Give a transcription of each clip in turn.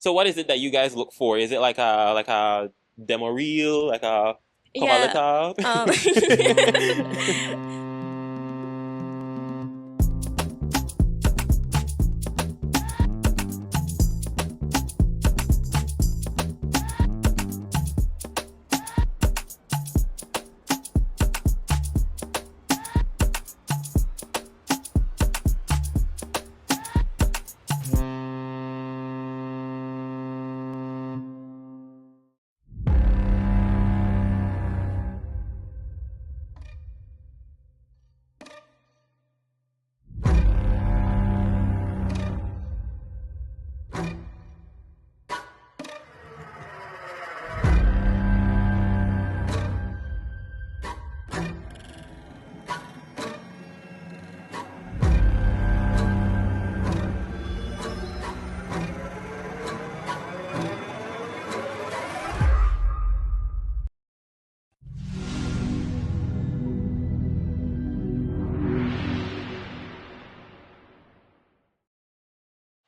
So what is it that you guys look for? Is it like a demo reel, like a cover Yeah. Um, letter?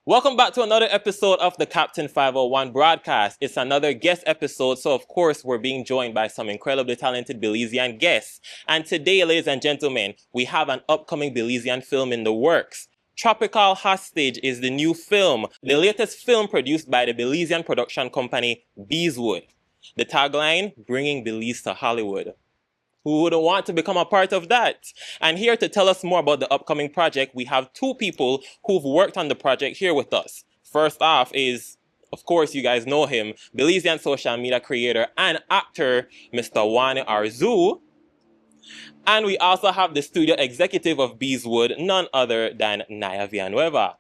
Welcome back to another episode of the Captain 501 broadcast. It's another guest episode, so of course we're being joined by some incredibly talented Belizean guests. And today, ladies and gentlemen, we have an upcoming Belizean film in the works. Tropical Hostage is the new film, the latest film produced by the Belizean production company BZEWOOD. The tagline, bringing Belize to Hollywood. Who wouldn't want to become a part of that? And here to tell us more about the upcoming project, we have two people who've worked on the project here with us. First off is, of course, you guys know him, Belizean social media creator and actor, Mr. Wani Arzu. And we also have the studio executive of BZEWOOD, none other than Naya Villanueva.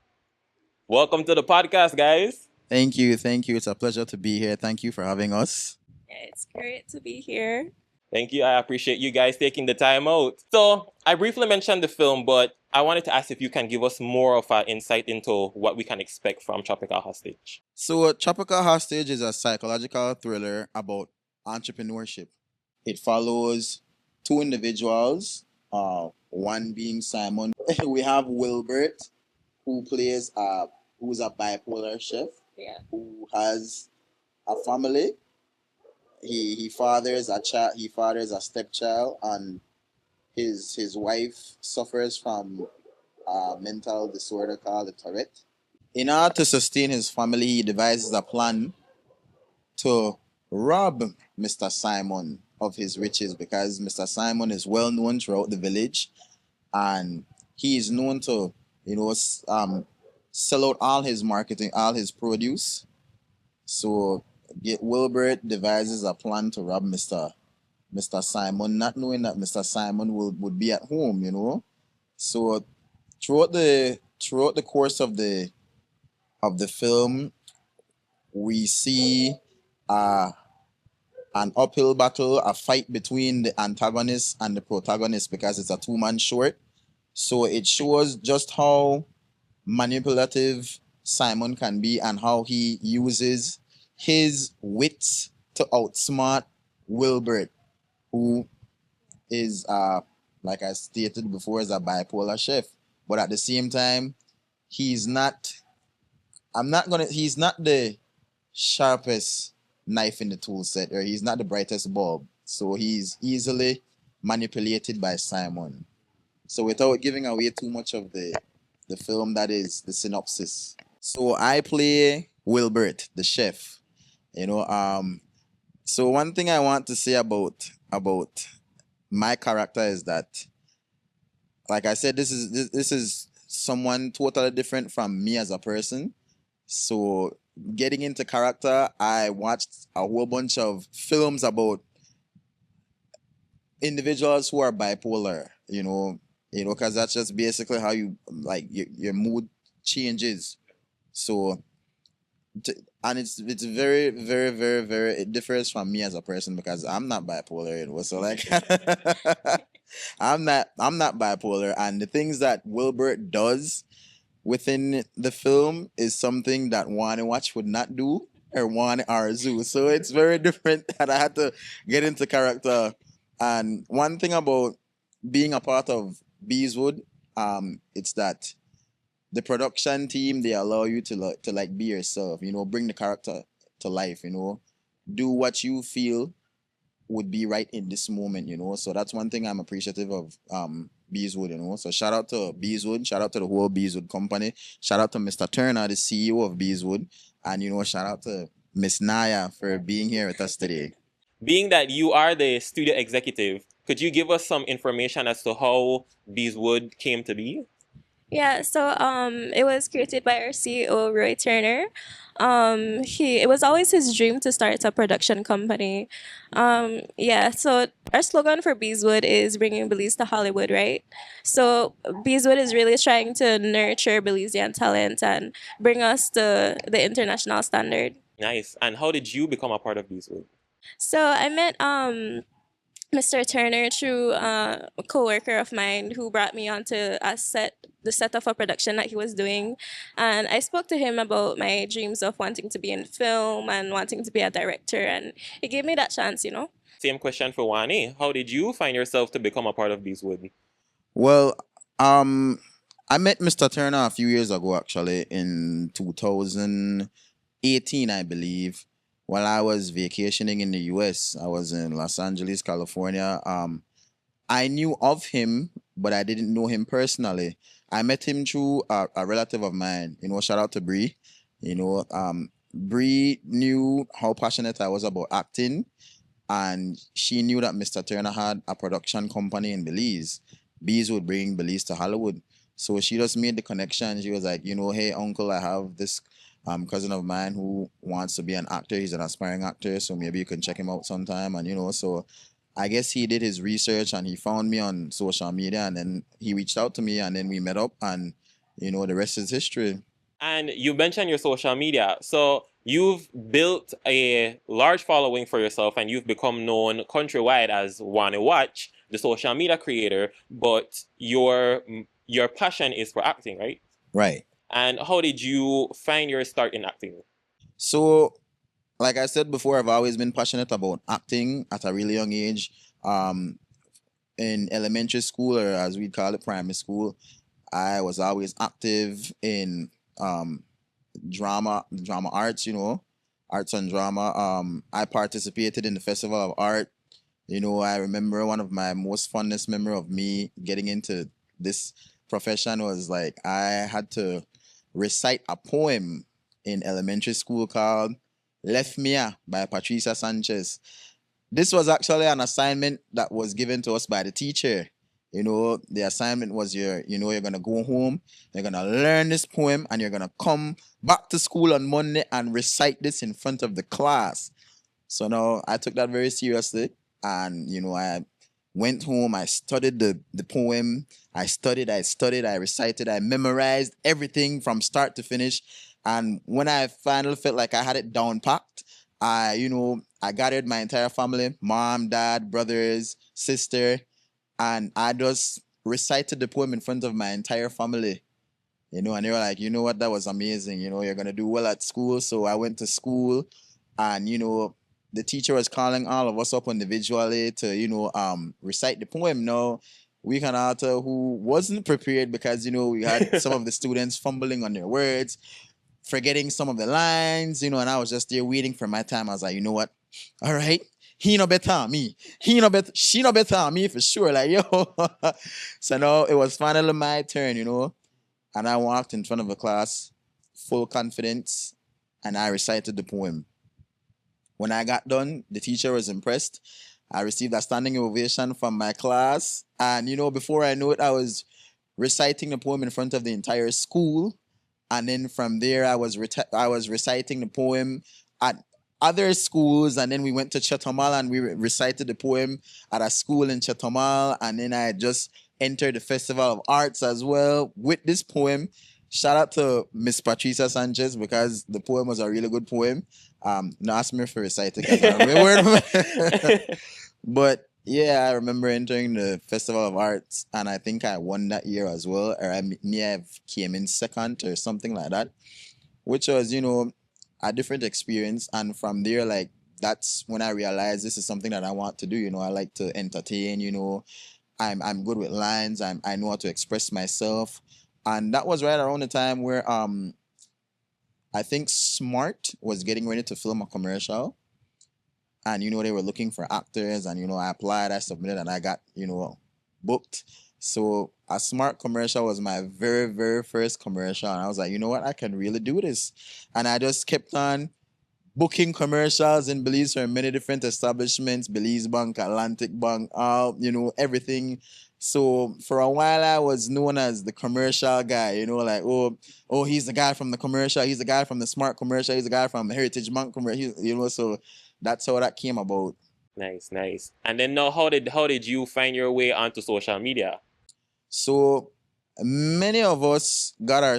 Welcome to the podcast, guys. Thank you. Thank you. It's a pleasure to be here. Thank you for having us. it's great to be here. Thank you. I appreciate you guys taking the time out. So I briefly mentioned the film, but I wanted to ask if you can give us more of an insight into what we can expect from Tropical Hostage. So, Tropical Hostage is a psychological thriller about entrepreneurship. It follows two individuals, one being Simon. We have Wilbert, who who's a bipolar chef, Yeah. who has a family. He fathers a child. He fathers a stepchild, and his wife suffers from a mental disorder called the Tourette. In order to sustain his family, he devises a plan to rob Mr. Simon of his riches because Mr. Simon is well known throughout the village, and he is known to, sell out all his marketing, all his produce. So Wilbert devises a plan to rob Mr. Simon, not knowing that Mr. Simon would be at home. So throughout the course of the film, we see uh, an uphill battle, a fight between the antagonist and the protagonist because it's a two-man short. So it shows just how manipulative Simon can be and how he uses his wits to outsmart Wilbert, who is, like I stated before, is a bipolar chef. But at the same time, he's not. He's not the sharpest knife in the tool set, or he's not the brightest bulb. So he's easily manipulated by Simon. So without giving away too much of the film, that is the synopsis. So I play Wilbert, the chef. You know, so one thing I want to say about my character is that, like I said, this is someone totally different from me as a person. So getting into character, I watched a whole bunch of films about individuals who are bipolar. Because that's just basically how you like your mood changes. So, and it's very, very, very, very. It differs from me as a person because I'm not bipolar. So like, I'm not bipolar, and the things that Wilbert does within the film is something that Wani Watch would not do or Wani Arzu. So it's very different that I had to get into character. And one thing about being a part of Beeswood, it's that the production team, they allow you to like be yourself, bring the character to life, do what you feel would be right in this moment, So that's one thing I'm appreciative of BZEWOOD, So shout out to BZEWOOD, shout out to the whole BZEWOOD company, shout out to Mr. Turner, the CEO of BZEWOOD, and shout out to Miss Naya for being here with us today. Being that you are the studio executive, could you give us some information as to how BZEWOOD came to be? Yeah, so it was created by our CEO Roy Turner. It was always his dream to start a production company. Yeah, so our slogan for Beeswood is bringing Belize to Hollywood, right? So Beeswood is really trying to nurture Belizean talent and bring us to the international standard. Nice. And how did you become a part of BZEWOOD? So I met Mr. Turner through a coworker of mine who brought me onto the set of a production that he was doing, and I spoke to him about my dreams of wanting to be in film and wanting to be a director, and he gave me that chance. Same question for Wani. How did you find yourself to become a part of BZEWOOD? Well, I met Mr. Turner a few years ago, actually, in 2018, I believe, while I was vacationing in the US. I was in Los Angeles, California. I knew of him, but I didn't know him personally. I met him through a relative of mine. Shout out to Bree. Bree knew how passionate I was about acting, and she knew that Mr. Turner had a production company in Belize. Bees would bring Belize to Hollywood. So she just made the connection. She was like, hey, uncle, I have this cousin of mine who wants to be an actor. He's an aspiring actor, so maybe you can check him out sometime. And, so I guess he did his research and he found me on social media, and then he reached out to me, and then we met up, and, the rest is history. And you mentioned your social media. So you've built a large following for yourself and you've become known countrywide as Wani Watch, the social media creator, but your passion is for acting, right? Right. And how did you find your start in acting? So, like I said before, I've always been passionate about acting at a really young age. In elementary school, or as we call it, primary school, I was always active in drama arts, arts and drama. I participated in the Festival of Art. I remember one of my most fondest memory of me getting into this profession was like I had to recite a poem in elementary school called Left Mia by Patricia Sanchez. This was actually an assignment that was given to us by the teacher. The assignment was you're going to go home, you're going to learn this poem, and you're going to come back to school on Monday and recite this in front of the class. So now I took that very seriously, and, I went home, I studied the poem, I recited, I memorized everything from start to finish. And when I finally felt like I had it down packed, I gathered my entire family, mom, dad, brothers, sister, and I just recited the poem in front of my entire family. And they were like, what, that was amazing. You're going to do well at school. So I went to school, and, the teacher was calling all of us up individually to, recite the poem. Now, we can alter who wasn't prepared because, we had some of the students fumbling on their words, forgetting some of the lines, and I was just there waiting for my time. I was like, you know what? All right. He no better than me. She no better than me for sure. Like, yo. So now it was finally my turn, and I walked in front of the class, full confidence, and I recited the poem. When I got done, the teacher was impressed. I received a standing ovation from my class. And, before I knew it, I was reciting the poem in front of the entire school. And then from there, I was reciting the poem at other schools. And then we went to Chatamal and we recited the poem at a school in Chatamal. And then I just entered the Festival of Arts as well with this poem. Shout out to Miss Patricia Sanchez because the poem was a really good poem. Now ask me for reciting because I remember. But yeah, I remember entering the Festival of Arts, and I think I won that year as well. Or I came in second or something like that, which was a different experience. And from there, like that's when I realized this is something that I want to do. I like to entertain. I'm good with lines. I know how to express myself. And that was right around the time where I think Smart was getting ready to film a commercial. And they were looking for actors, and I applied, I submitted, and I got booked. So a Smart commercial was my very, very first commercial, and I was like, you know what, I can really do this. And I just kept on booking commercials in Belize for many different establishments, Belize Bank, Atlantic Bank, everything. So for a while I was known as the commercial guy, like, oh, he's the guy from the commercial, he's the guy from the Smart commercial, he's the guy from the Heritage Bank commercial, so that's how that came about. Nice, nice. And then now, how did you find your way onto social media? So many of us got our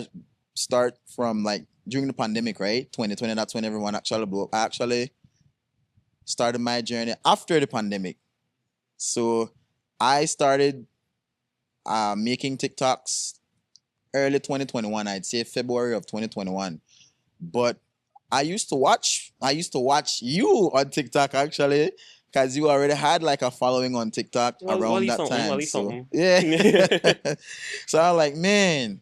start from like during the pandemic, right? 2020, that's when everyone actually blew up. I actually started my journey after the pandemic. So I started making TikToks early 2021, I'd say February of 2021. But I used to watch you on TikTok actually, because you already had like a following on TikTok Well, around that something, time. well, So something. yeah. So I was like, man,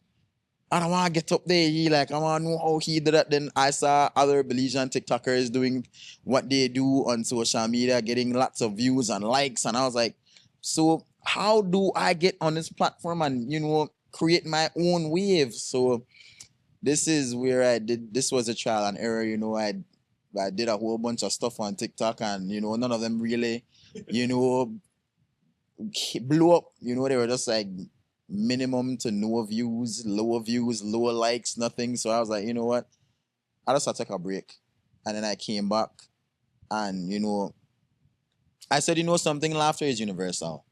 I don't want to get up there. I want to know how he did that. Then I saw other Belizean TikTokers doing what they do on social media, getting lots of views and likes. And I was like, so how do I get on this platform and, create my own wave? So this is where this was a trial and error. I did a whole bunch of stuff on TikTok, and, none of them really, blew up. They were just like minimum to no views, lower likes, nothing. So I was like, you know what? I just had to take a break. And then I came back, and, I said, something, laughter is universal.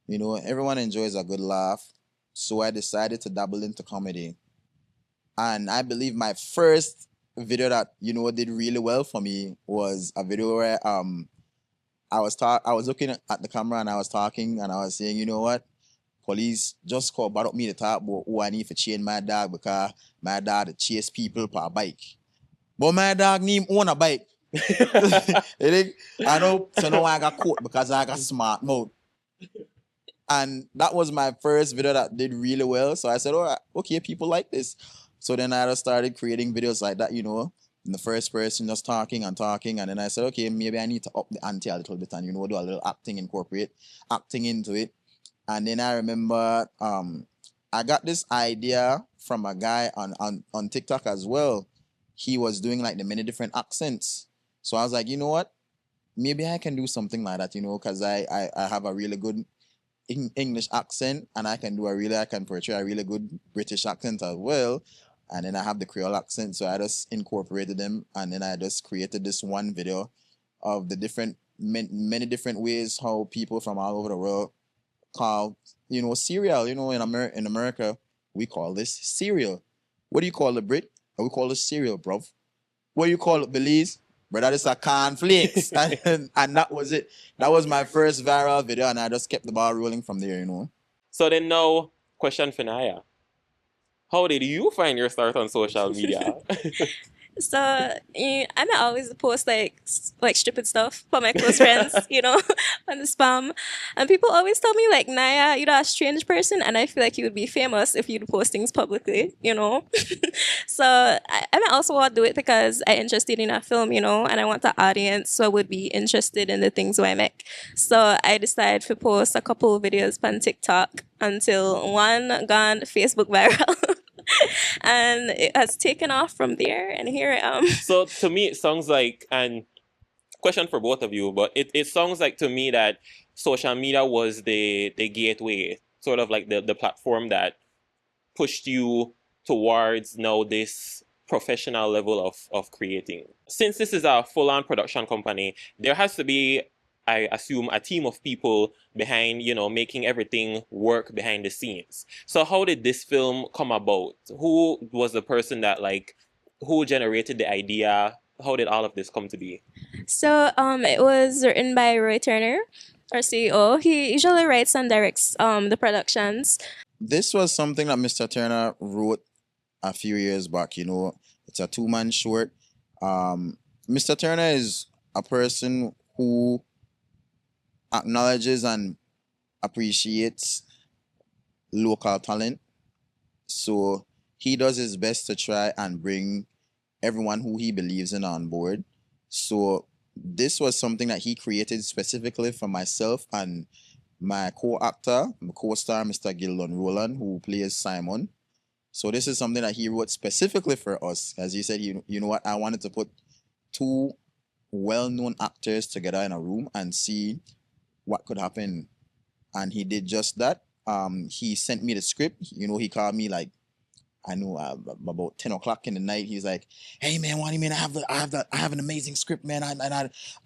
Everyone enjoys a good laugh. So I decided to dabble into comedy. And I believe my first video that, did really well for me was a video where I was looking at the camera, and I was talking, and I was saying, you know what? Police just called brought up me to talk about who I need to chain my dog, because my dog chase people per bike. But my dog need own a bike. You think? I know, so now I got caught because I got smart mode. And that was my first video that did really well. So I said, oh, okay, people like this. So then I just started creating videos like that, in the first person, just talking and talking. And then I said, okay, maybe I need to up the ante a little bit and, do a little acting, incorporate acting into it. And then I remember I got this idea from a guy on TikTok as well. He was doing like the many different accents. So I was like, you know what? Maybe I can do something like that, because I have a really good English accent, and I can portray a really good British accent as well. And then I have the Creole accent. So I just incorporated them, and then I just created this one video of the many different ways how people from all over the world call, cereal. In America, we call this cereal. What do you call it, Brit? We call it cereal, bruv. What do you call it, Belize? But that is a cornflakes. and that was it. That was my first viral video, and I just kept the ball rolling from there, So then now, question for Naya. How did you find your start on social media? So I might always post like stupid stuff for my close friends, on the spam, and people always tell me like, Naya, you're a strange person, and I feel like you would be famous if you'd post things publicly. So I might also want to do it because I'm interested in a film, and I want the audience so would be interested in the things I make. So I decided to post a couple of videos on TikTok until one gone Facebook viral. And it has taken off from there, and here I am. So to me, it sounds like, and question for both of you, but it sounds like to me that social media was the gateway, sort of like the platform that pushed you towards now this professional level of creating. Since this is a full-on production company, there has to be, I assume, a team of people behind, making everything work behind the scenes. So how did this film come about? Who was the person that who generated the idea? How did all of this come to be? So it was written by Roy Turner, our CEO. He usually writes and directs the productions. This was something that Mr. Turner wrote a few years back. It's a 2-man short. Mr. Turner is a person who acknowledges and appreciates local talent. So he does his best to try and bring everyone who he believes in on board. So this was something that he created specifically for myself and my co-actor, my co-star, Mr. Gildon Roland, who plays Simon. So this is something that he wrote specifically for us. As he said, you know what, I wanted to put two well-known actors together in a room and see what could happen. And he did just that. He sent me the script. You know, he called me like I know about 10 o'clock in the night. He's like, "Hey man, Wani man, I have an amazing script, man.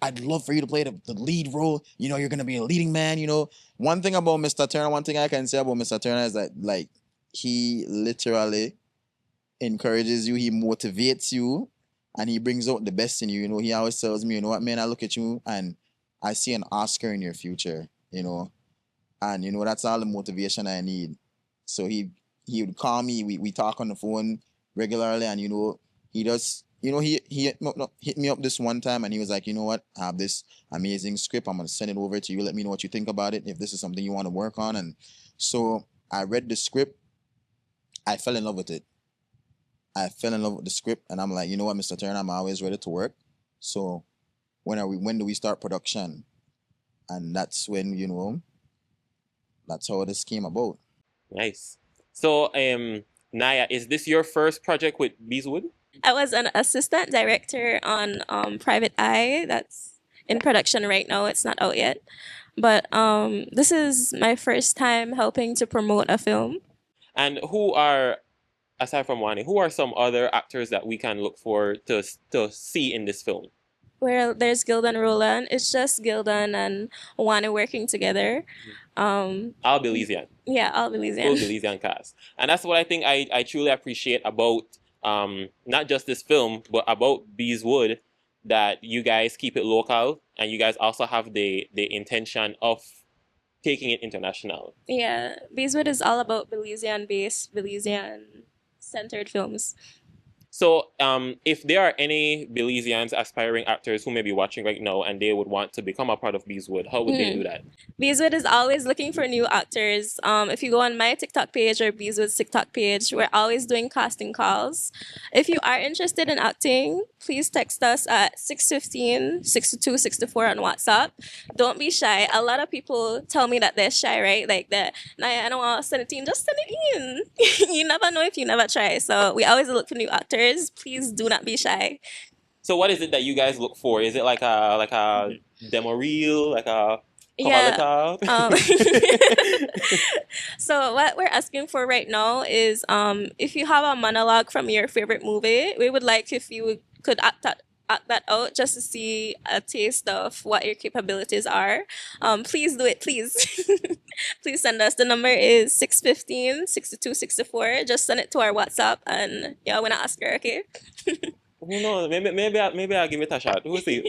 I'd love for you to play the lead role. You know, you're gonna be a leading man. You know, one thing about Mr. Turner, one thing I can say about Mr. Turner is that like he literally encourages you, he motivates you, and he brings out the best in you. You know, he always tells me, you know what, man, I look at you and I see an Oscar in your future. You know, and you know that's all the motivation I need. So he would call me. We talk on the phone regularly, and you know he does. You know he no, hit me up this one time, and he was like, you know what, I have this amazing script. I'm gonna send it over to you. Let me know what you think about it. If this is something you want to work on, and so I read the script. I fell in love with it. I fell in love with the script, and I'm like, you know what, Mr. Turner, I'm always ready to work. So when do we start production? And that's when that's how this came about. Nice. So, Naya, is this your first project with BZEWOOD? I was an assistant director on Private Eye. That's in production right now. It's not out yet. But this is my first time helping to promote a film. And who are, aside from Wani, who are some other actors that we can look for to see in this film? Where there's Gildan Roland. It's just Gildan and Wani working together. All Belizean. Yeah, all Full Belizean. Belizean cast. And that's what I think I truly appreciate about not just this film, but about BZEWOOD, that you guys keep it local and you guys also have the intention of taking it international. Yeah, BZEWOOD is all about Belizean-based, Belizean-centered films. So, if there are any Belizeans aspiring actors who may be watching right now and they would want to become a part of BZEWOOD, how would they do that? BZEWOOD is always looking for new actors. If you go on my TikTok page or BZEWOOD's TikTok page, we're always doing casting calls. If you are interested in acting, please text us at 615 62 64 on WhatsApp. Don't be shy. A lot of people tell me that they're shy, right? Like that, nah, I don't want to send it in. Just send it in. You never know if you never try. So we always look for new actors. Please do not be shy. So, what is it that you guys look for? Is it like a demo reel, like a cover Yeah. letter? So what we're asking for right now is if you have a monologue from your favorite movie, we would like if you could act that out just to see a taste of what your capabilities are. Please do it, please. Please send us. The number is 615 62 64. Just send it to our WhatsApp and yeah, we're gonna ask her, okay? Who knows? Maybe I'll give it a shot. We'll see.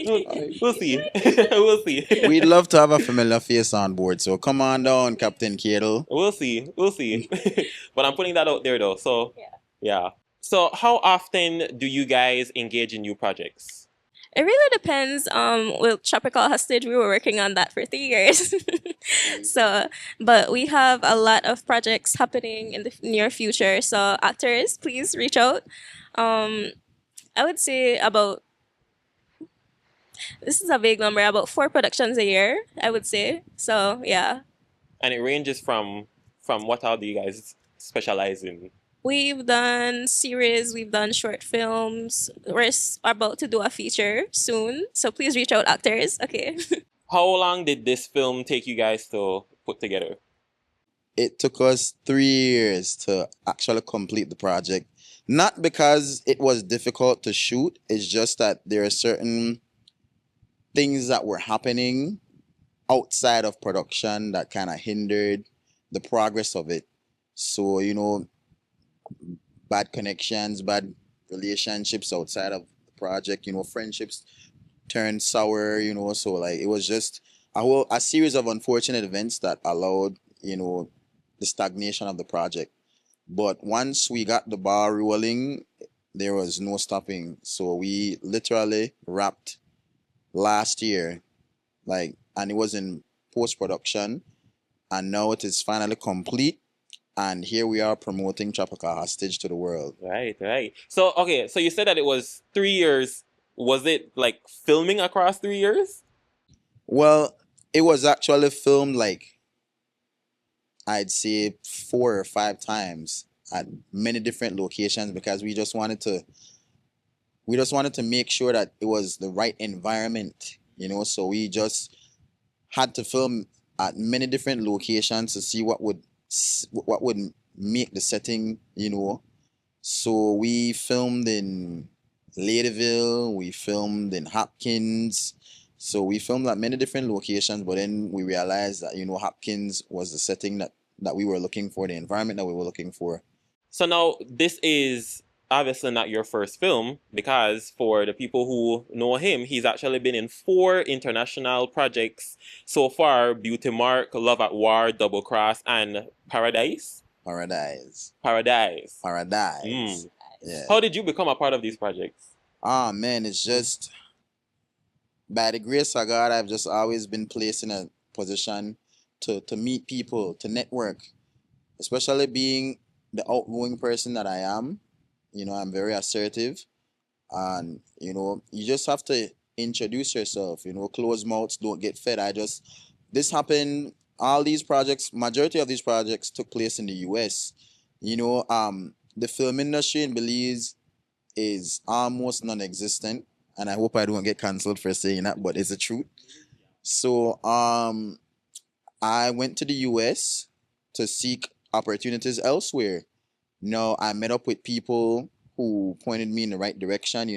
We'll see. We'll see. We'd love to have a familiar face on board, so come on down, Captain Cadle. We'll see. We'll see. But I'm putting that out there though. So yeah. So how often do you guys engage in new projects? It really depends. With Tropical Hostage, we were working on that for 3 years. So, but we have a lot of projects happening in the near future. So, actors, please reach out. I would say about, this is a vague number, about 4 productions a year, I would say. So, yeah. And it ranges from what all do you guys specialize in? We've done series, we've done short films. We're about to do a feature soon. So please reach out, actors. Okay. How long did this film take you guys to put together? It took us 3 years to actually complete the project. Not because it was difficult to shoot, it's just that there are certain things that were happening outside of production that kind of hindered the progress of it. So, you know, bad connections, bad relationships outside of the project, you know, friendships turned sour, you know, so like it was just a series of unfortunate events that allowed, you know, the stagnation of the project. But once we got the ball rolling, there was no stopping. So we literally wrapped last year, like, and it was in post production, and now it is finally complete. and here we are promoting Tropical Hostage to the world. Right, right. So, okay, so you said that it was 3 years. Was it like filming across 3 years? Well, it was actually filmed like I'd say 4 or 5 times at many different locations because we just wanted to make sure that it was the right environment, so we just had to film at many different locations to see what would make the setting. So we filmed in Ladyville, we filmed in Hopkins. So we filmed at many different locations, but then we realized that Hopkins was the setting that we were looking for, the environment that we were looking for. So now this is obviously not your first film because for the people who know him, he's actually been in 4 international projects so far: Beauty Mark, Love at War, Double Cross, and Paradise. Paradise. Paradise. Paradise. Mm. Yeah. How did you become a part of these projects? Ah man, it's just by the grace of God, I've just always been placed in a position to meet people, to network, especially being the outgoing person that I am. I'm very assertive, and you just have to introduce yourself. Closed mouths don't get fed. This happened. All these projects, majority of these projects took place in the U.S. The film industry in Belize is almost non-existent, and I hope I don't get cancelled for saying that, but it's the truth. So I went to the US to seek opportunities elsewhere. I met up with people who pointed me in the right direction.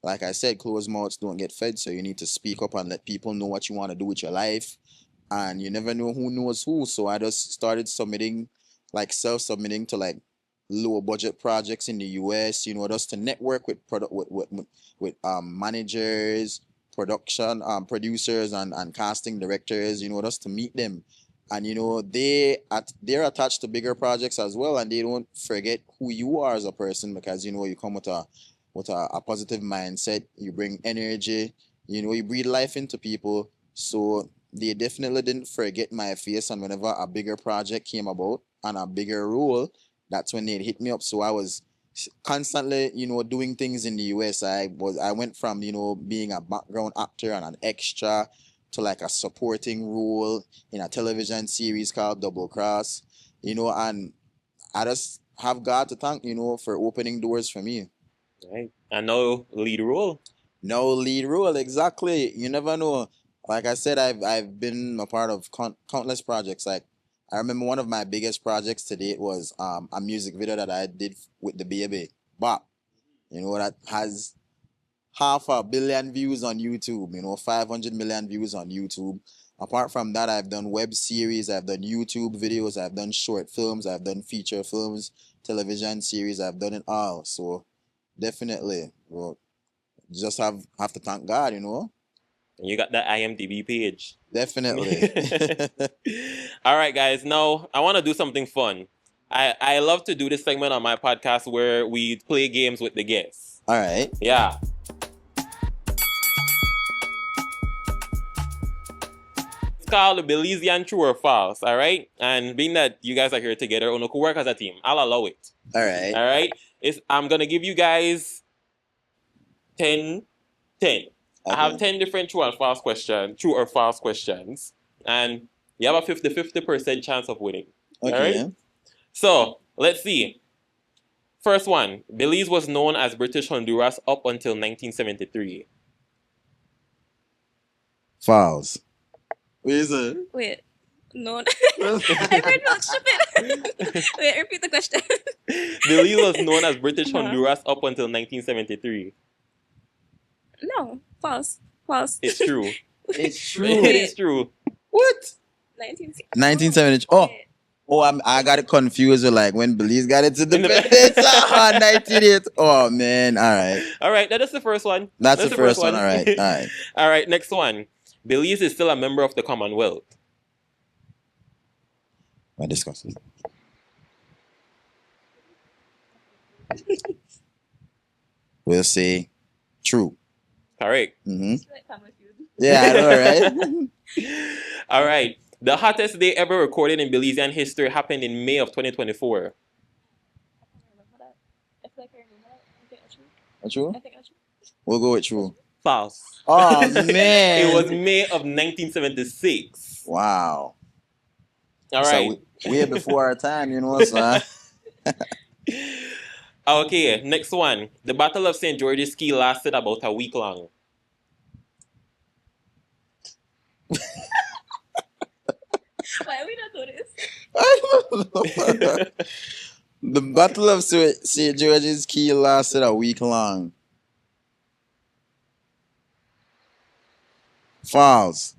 Like I said, closed mouths don't get fed, so you need to speak up and let people know what you want to do with your life. And you never know who knows who. So I just started submitting, like self-submitting to like lower budget projects in the US, just to network with product with managers, production producers and casting directors, just to meet them. And they're attached to bigger projects as well, and they don't forget who you are as a person because you come with a positive mindset, you bring energy, you breathe life into people. So they definitely didn't forget my face, and whenever a bigger project came about and a bigger role, that's when they'd hit me up. So I was constantly, doing things in the US. I went from, being a background actor and an extra to like a supporting role in a television series called Double Cross, and I just have God to thank, for opening doors for me. Right. And no lead role. No lead role, exactly. You never know. Like I said, I've been a part of countless projects. Like I remember one of my biggest projects to date was a music video that I did with the baby Bop. That has 500 million views on YouTube. 500 million views on YouTube. Apart from that, I've done web series, I've done YouTube videos, I've done short films, I've done feature films, television series. I've done it all. So definitely, well, just have to thank God. And you got that IMDb page. Definitely. All right, guys. Now, I want to do something fun. I love to do this segment on my podcast where we play games with the guests. All right. Yeah. It's called the Belizean True or False, all right? And being that you guys are here together, Uno could work as a team. I'll allow it. All right. All right? I'm going to give you guys 10. Okay. I have 10 different true or false questions, and you have a 50% chance of winning. Okay. All right? So, let's see. First one, Belize was known as British Honduras up until 1973. False. What is it? Wait. No. I heard not stupid. Wait, repeat the question. Belize was known as British Honduras up until 1973. No. False. False. It's true. It's true. It is true. What? 1970. Oh. Wait. Oh, I got it confused with like when Belize got its independence. 98. Oh man. All right. All right, that is the first one. That's the first one. All right. All right. All right, next one. Belize is still a member of the Commonwealth. I discuss it. We'll say true. Correct. Mm-hmm. Yeah, I know, right? All right. The hottest day ever recorded in Belizean history happened in May of 2024. True? We'll go with true. False. Oh, It man. was May of 1976. Wow. All So right. way before our time, you know, so. Okay, next one. The Battle of St. George's Key lasted about a week long. Why we not do this? I don't know. The Battle of St. George's Key lasted a week long. False.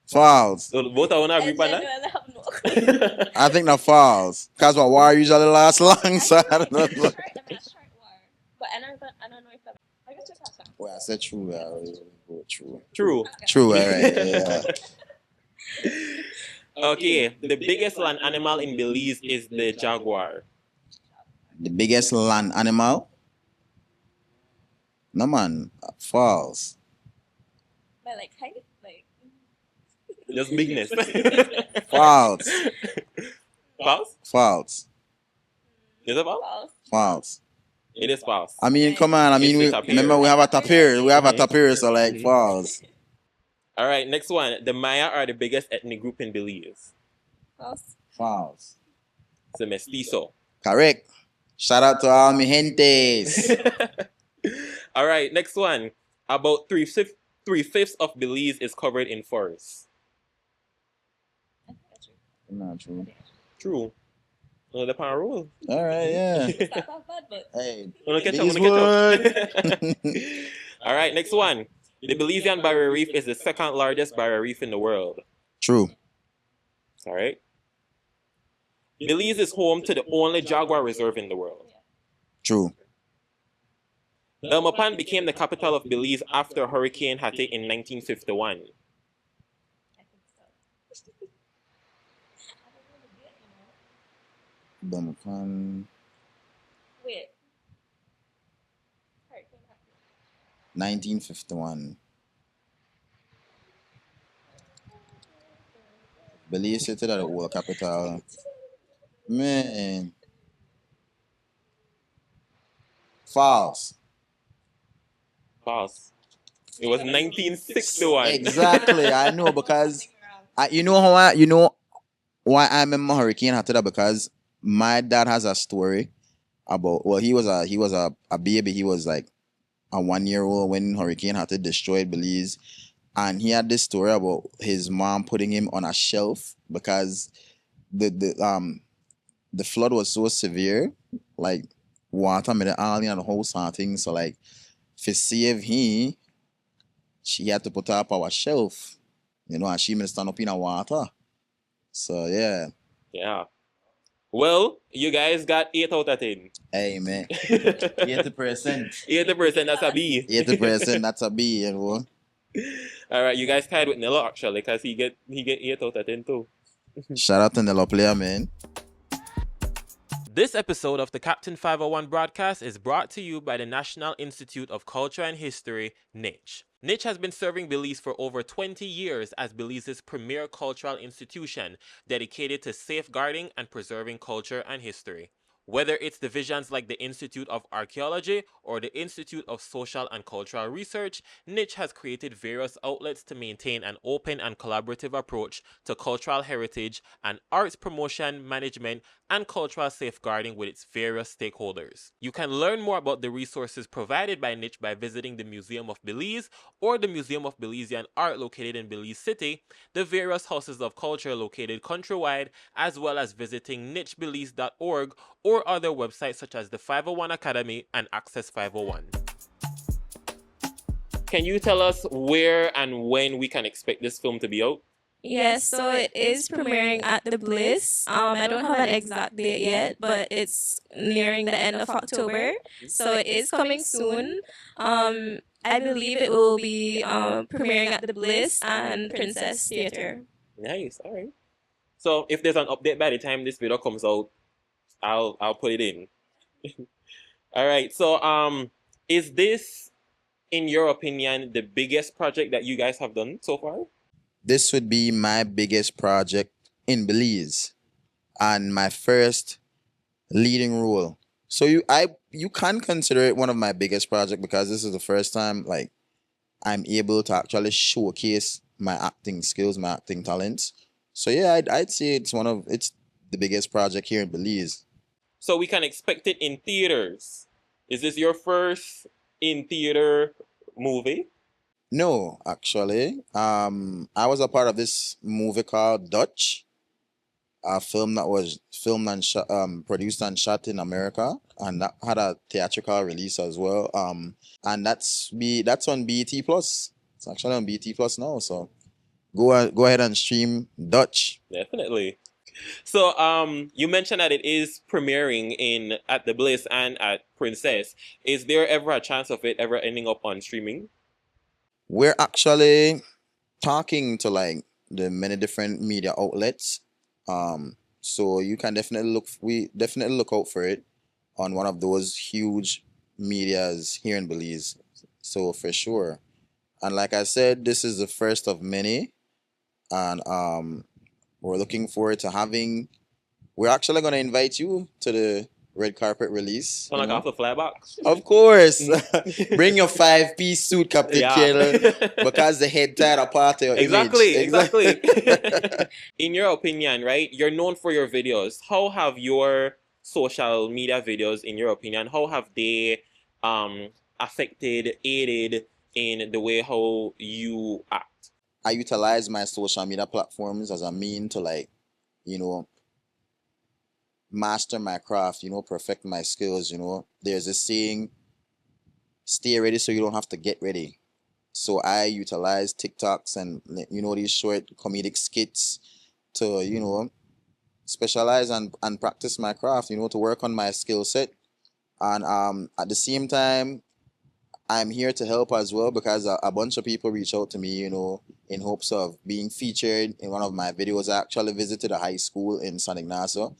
False. So both of you agree on that? I think the false. Because my war usually lasts long, so I don't know. But I don't know if that. I guess just have Well, I said true. I always go true. True. True, alright, yeah. Okay, the biggest land animal in Belize is the jaguar. The biggest land animal? No, man. False. But like height, like. Just bigness. False. False? False. Is it false? False. It is false. I mean, come on. I mean, It's a tapir. remember we have a tapir. We have a tapir, so like false. All right, next one. The Maya are the biggest ethnic group in Belize. False. False. It's a mestizo. Correct. Shout out to all mi gentes. All right, next one. About three-fifths of Belize is covered in forests. Not true. True. No, the power rule. All right, yeah. It's not bad, but. Hey, Wanna catch up, BZEWOOD. All right, next one. The Belizean barrier reef is the second largest barrier reef in the world. True. All right. Belize is home to the only jaguar reserve in the world. True. Belmopan became the capital of Belize after Hurricane Hattie in 1951. I think so. Belmopan, Wait. 1951. Belize City, that the world capital. Man. False. False. It was 1961. Exactly. I know because you know why I remember Hurricane Hattie, because my dad has a story about, well, he was a baby. He was like a 1-year-old when Hurricane Hattie destroyed Belize, and he had this story about his mom putting him on a shelf because the flood was so severe, like water made all in the house and things. So like, to save him, she had to put her up our shelf, and she may stand up in the water. So yeah. Yeah. Well, you guys got 8 out of 10. Hey man. 80%. 80%, that's a B. 80%, that's a B, All right, you guys tied with Nilo actually, because he get 8 out of 10 too. Shout out to Nello player, man. This episode of the Captain 501 broadcast is brought to you by the National Institute of Culture and History, NICH. NICH has been serving Belize for over 20 years as Belize's premier cultural institution dedicated to safeguarding and preserving culture and history. Whether it's divisions like the Institute of Archaeology or the Institute of Social and Cultural Research, NICH has created various outlets to maintain an open and collaborative approach to cultural heritage and arts promotion, management, and cultural safeguarding with its various stakeholders. You can learn more about the resources provided by NICH by visiting the Museum of Belize or the Museum of Belizean Art located in Belize City, the various houses of culture located countrywide, as well as visiting nichbelize.org or other websites such as the 501 Academy and Access 501. Can you tell us where and when we can expect this film to be out? Yes, so it is premiering at the Bliss. I don't have an exact date yet, but it's nearing the end of October, so it is coming soon. I believe it will be premiering at the Bliss and Princess Theater. Nice, all right. So if there's an update by the time this video comes out, I'll put it in. All right. So is this, in your opinion, the biggest project that you guys have done so far? this would be my biggest project in Belize and my first leading role. So you can consider it one of my biggest projects because this is the first time like I'm able to actually showcase my acting skills, my acting talents. So yeah, I'd say it's the biggest project here in Belize. So we can expect it in theaters. Is this your first in theater movie? No, actually, I was a part of this movie called Dutch, a film that was filmed and shot, produced and shot in America, and that had a theatrical release as well. And that's on BET Plus. It's actually on BET Plus now. So go ahead and stream Dutch. Definitely. So you mentioned that it is premiering in at the Bliss and at Princess. Is there ever a chance of it ever ending up on streaming? We're actually talking to like the many different media outlets. So you can definitely look out for it on one of those huge medias here in Belize. So for sure. And like I said, this is the first of many. And we're looking forward to having we're actually gonna invite you to the red carpet release. Sound like off the flybox? Of course. Bring your 5-piece suit, Captain Yeah. Cadle, because the head tie a part of your Exactly, image. exactly. In your opinion, right? You're known for your videos. How have your social media videos, in your opinion, how have they affected, aided in the way how you act? I utilize my social media platforms as a mean to like, you know, master my craft, perfect my skills, There's a saying, stay ready so you don't have to get ready. So I utilize TikToks and these short comedic skits to, specialize and practice my craft, to work on my skill set. And at the same time, I'm here to help as well because a bunch of people reach out to me, in hopes of being featured in one of my videos. I actually visited a high school in San Ignacio.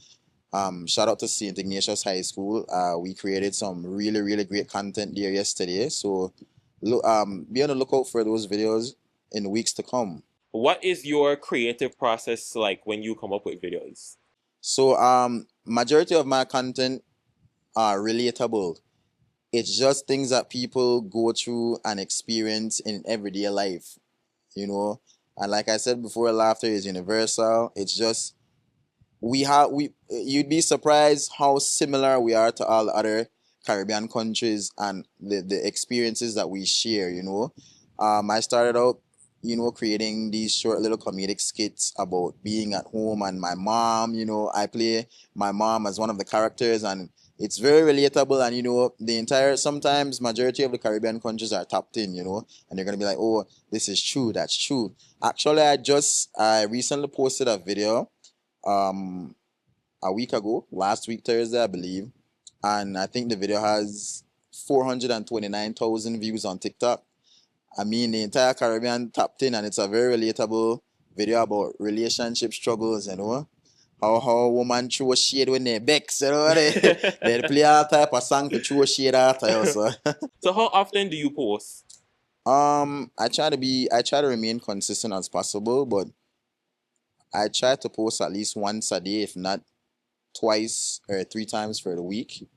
Shout out to St. Ignatius High School. We created some really, really great content there yesterday. So be on the lookout for those videos in the weeks to come. What is your creative process like when you come up with videos? So majority of my content are relatable. It's just things that people go through and experience in everyday life, And like I said before, laughter is universal. It's just you'd be surprised how similar we are to all other Caribbean countries and the experiences that we share, I started out, creating these short little comedic skits about being at home and my mom, I play my mom as one of the characters and it's very relatable and sometimes majority of the Caribbean countries are tapped in, and they're gonna be like, oh, this is true, that's true. Actually, I recently posted a video a week ago, last week Thursday, I believe, and I think the video has 429,000 views on TikTok. I mean, the entire Caribbean tapped in, and it's a very relatable video about relationship struggles, how a woman throw shade when they vex, they play all type of song to throw shade at also. So how often do you post? I try to remain consistent as possible, but I try to post at least once a day, if not twice or 3 times for the week.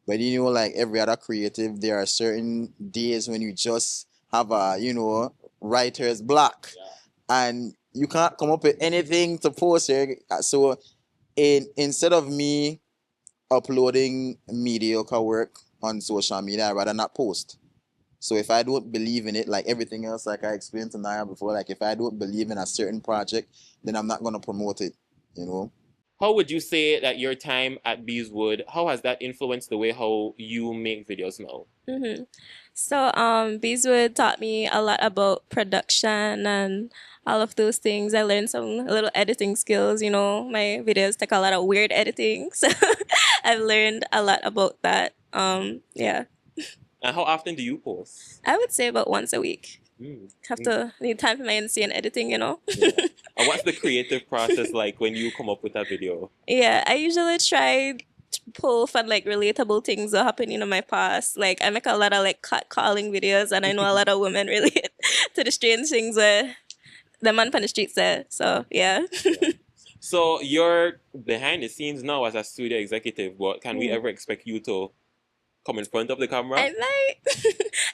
But like every other creative, there are certain days when you just have a, writer's block. Yeah. And you can't come up with anything to post here. So instead of me uploading mediocre work on social media, I'd rather not post. So if I don't believe in it, like everything else, like I explained to Naya before, like if I don't believe in a certain project, then I'm not going to promote it, How would you say that your time at BZEWOOD, how has that influenced the way how you make videos now? Mm-hmm. So BZEWOOD taught me a lot about production and all of those things. I learned some little editing skills. My videos take a lot of weird editing, so I've learned a lot about that. Yeah. And how often do you post? I would say about once a week. Need time for my insane editing, Yeah. And what's the creative process like when you come up with a video? Yeah, I usually try to pull fun, like relatable things that happen in my past. Like I make a lot of like cat calling videos, and I know a lot of women relate to the strange things where the man on the streets there. So yeah. So you're behind the scenes now as a studio executive, but can we ever expect you to come in front of the camera? I might.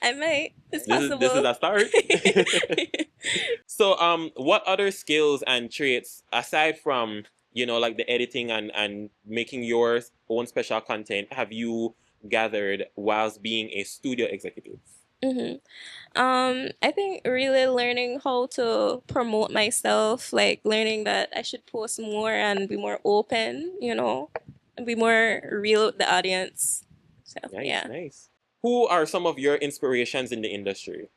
I might. It's This is possible. a start. So what other skills and traits aside from, you know, like the editing and making your own special content have you gathered whilst being a studio executive? hmm I think really learning how to promote myself, like learning that I should post more and be more open, and be more real with the audience. So Nice, yeah. nice. Who are some of your inspirations in the industry?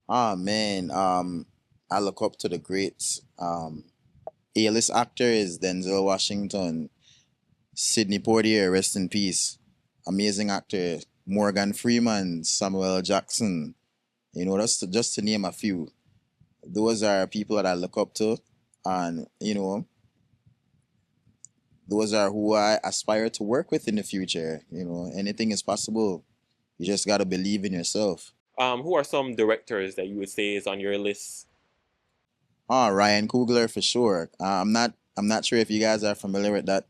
Ah man, I look up to the greats. A-list actor is Denzel Washington, Sidney Poitier, rest in peace. Amazing actor, Morgan Freeman, Samuel L. Jackson. You know, that's just to name a few. Those are people that I look up to, and those are who I aspire to work with in the future. Anything is possible. You just gotta believe in yourself. Who are some directors that you would say is on your list? Ryan Coogler for sure. I'm not sure if you guys are familiar with that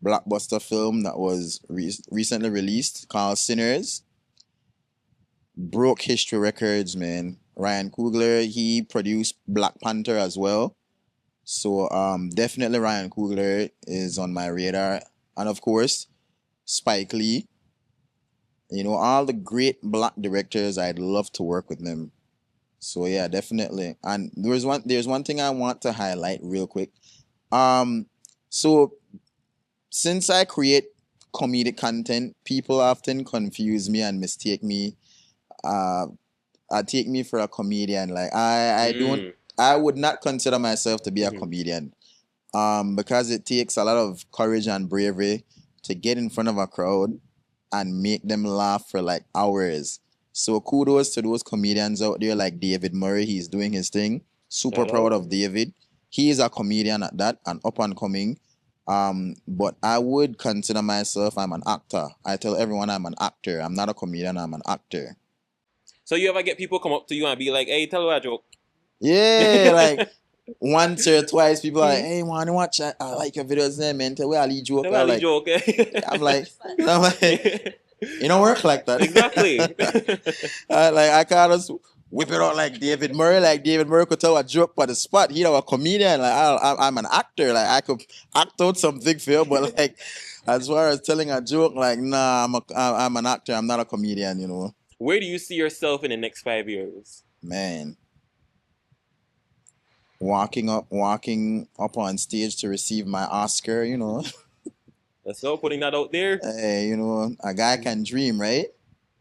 blockbuster film that was recently released called Sinners. Broke history records, man. Ryan Coogler, he produced Black Panther as well. So definitely Ryan Coogler is on my radar. And of course, Spike Lee. All the great black directors, I'd love to work with them. So yeah, definitely. And there's one thing I want to highlight real quick. So since I create comedic content, people often confuse me and mistake me, uh take me for a comedian. Like I would not consider myself to be a comedian. Because it takes a lot of courage and bravery to get in front of a crowd and make them laugh for like hours. So kudos to those comedians out there like David Murray. He's doing his thing. Super Shout proud out. of David. He is a comedian at that and up and coming. But I would consider myself, I'm an actor. I tell everyone I'm an actor. I'm not a comedian, I'm an actor. So you ever get people come up to you and be like, "Hey, tell me a joke." Yeah, like once or twice, people are like, "Hey, man, watch. I like your videos, there, man. Tell me a lead joke." Tell me a I'm like, joke. I'm like, it don't work like that. Exactly. I can't just whip it out like David Murray. Like David Murray could tell a joke on the spot. He a comedian. Like I'm an actor. Like I could act out something for you, but like as far as telling a joke, like nah, I'm an actor. I'm not a comedian. Where do you see yourself in the next 5 years? Man, walking up on stage to receive my Oscar. Let's go, putting that out there. Hey, a guy can dream, right?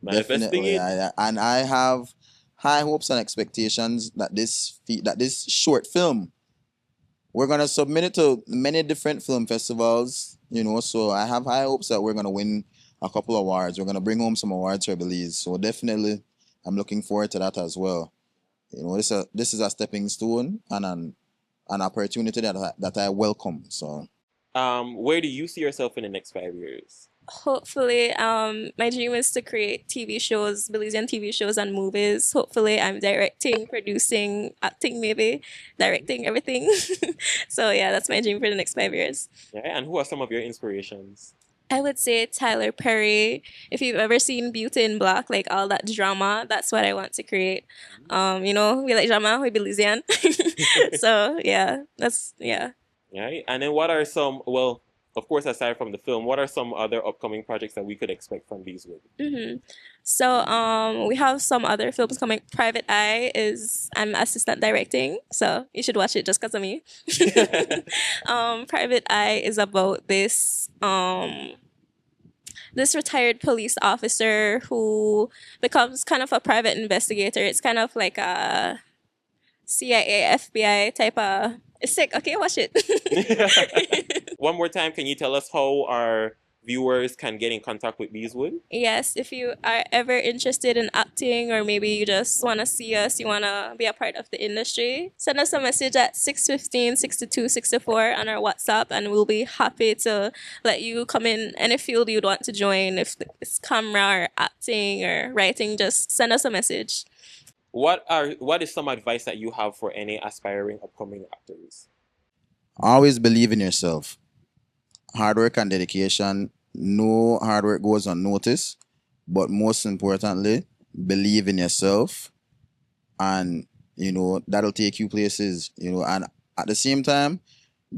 Manifesting Definitely. it. And I have high hopes and expectations that this short film, we're gonna submit it to many different film festivals. So I have high hopes that we're gonna win a couple awards. We're gonna bring home some awards for Belize. So definitely, I'm looking forward to that as well. This is a stepping stone and an opportunity that I welcome. So. Where do you see yourself in the next 5 years? Hopefully, my dream is to create TV shows, Belizean TV shows and movies. Hopefully, I'm directing, producing, acting, maybe directing everything. So yeah, that's my dream for the next 5 years. Yeah, and who are some of your inspirations? I would say Tyler Perry. If you've ever seen Beauty in Black, like all that drama, that's what I want to create. We like drama, we Belizean. So yeah, yeah. Right? And then what are some, well, of course, aside from the film, what are some other upcoming projects that we could expect from BZEWOOD? So we have some other films coming. Private Eye is I'm assistant directing, so you should watch it just because of me. Private Eye is about this retired police officer who becomes kind of a private investigator. It's kind of like a CIA, FBI type of. It's sick. Okay, watch it. One more time, can you tell us how our viewers can get in contact with BZEWOOD? Yes, if you are ever interested in acting or maybe you just want to see us, you want to be a part of the industry, send us a message at 615 62 64 on our WhatsApp and we'll be happy to let you come in any field you'd want to join. If it's camera or acting or writing, just send us a message. What is some advice that you have for any aspiring upcoming actors? Always believe in yourself. Hard work and dedication. No hard work goes unnoticed. But most importantly, believe in yourself, and that'll take you places. And at the same time,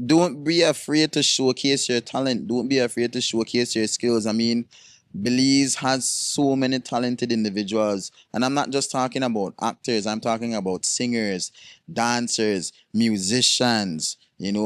don't be afraid to showcase your talent. Don't be afraid to showcase your skills. I mean, Belize has so many talented individuals. And I'm not just talking about actors, I'm talking about singers, dancers, musicians,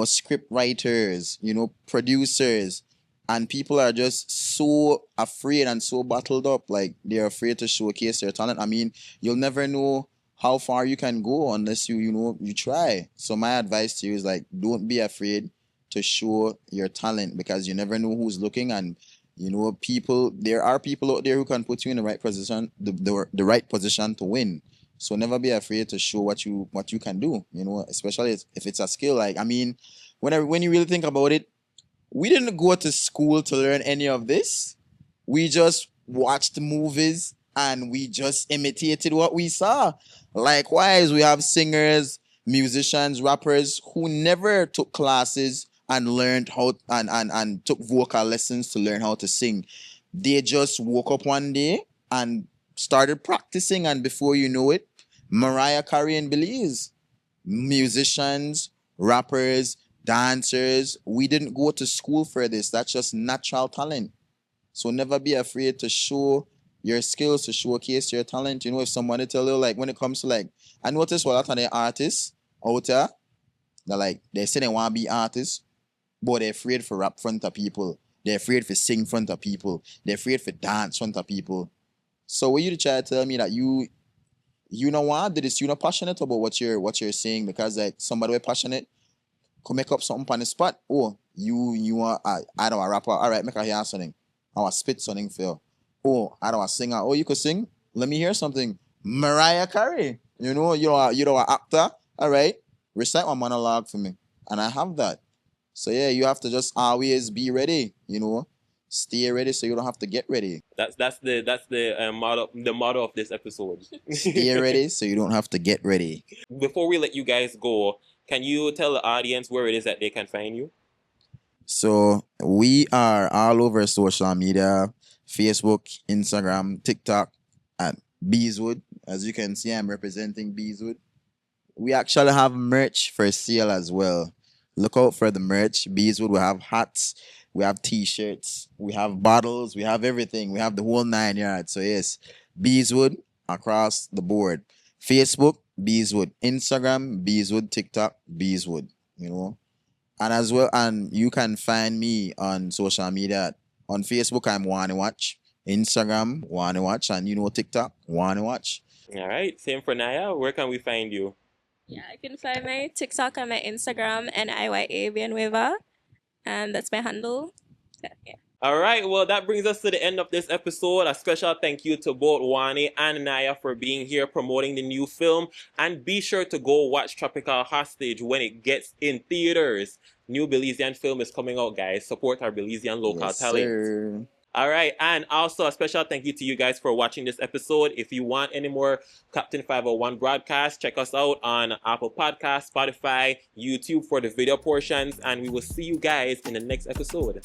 script writers, producers. And people are just so afraid and so bottled up. Like, they're afraid to showcase their talent. I mean, you'll never know how far you can go unless you try. So my advice to you is, like, don't be afraid to show your talent, because you never know who's looking. And there are people out there who can put you in the right position, the right position to win. So never be afraid to show what you can do, especially if it's a skill. Like, I mean, when you really think about it, we didn't go to school to learn any of this. We just watched movies and we just imitated what we saw. Likewise, we have singers, musicians, rappers who never took classes and learned how and took vocal lessons to learn how to sing. They just woke up one day and started practicing, and before you know it, Mariah Carey in Belize. Musicians, rappers, dancers, we didn't go to school for this. That's just natural talent. So never be afraid to show your skills, to showcase your talent. If somebody tell you, like, when it comes to, like, I notice a lot of the artists out there, they say they want to be artists, but they're afraid for rap front of people. They're afraid for sing front of people. They're afraid for dance front of people. So when you try to tell me that you know what, that is, you're not passionate about what you're saying, because, like, somebody who passionate could make up something on the spot. Oh, you are, I don't a rapper. All right, make a hear something. I want spit something for you. Oh, I don't a singer. Oh, you could sing. Let me hear something. Mariah Carey. You're an actor. All right, recite one monologue for me, and I have that. So yeah, you have to just always be ready. Stay ready so you don't have to get ready. That's the motto of this episode. Stay ready so you don't have to get ready. Before we let you guys go, can you tell the audience where it is that they can find you? So we are all over social media: Facebook, Instagram, TikTok, at BZEWOOD. As you can see, I'm representing BZEWOOD. We actually have merch for sale as well. Look out for the merch. BZEWOOD, we have hats, we have t-shirts, we have bottles, we have everything. We have the whole 9 yards. So yes, BZEWOOD across the board. Facebook, BZEWOOD. Instagram, BZEWOOD. TikTok, BZEWOOD. And as well, and you can find me on social media. On Facebook, I'm Wani Watch. Instagram, Wani Watch. And TikTok, Wani Watch. All right. Same for Naya. Where can we find you? Yeah, I can find my TikTok and my Instagram, NIYA Villanueva, and that's my handle. Yeah. All right, well, that brings us to the end of this episode. A special thank you to both Wani and Naya for being here promoting the new film. And be sure to go watch Tropical Hostage when it gets in theaters. New Belizean film is coming out, guys. Support our Belizean local talent. Sir. All right, and also a special thank you to you guys for watching this episode. If you want any more Captain 501 broadcasts, check us out on Apple Podcasts, Spotify, YouTube for the video portions, and we will see you guys in the next episode.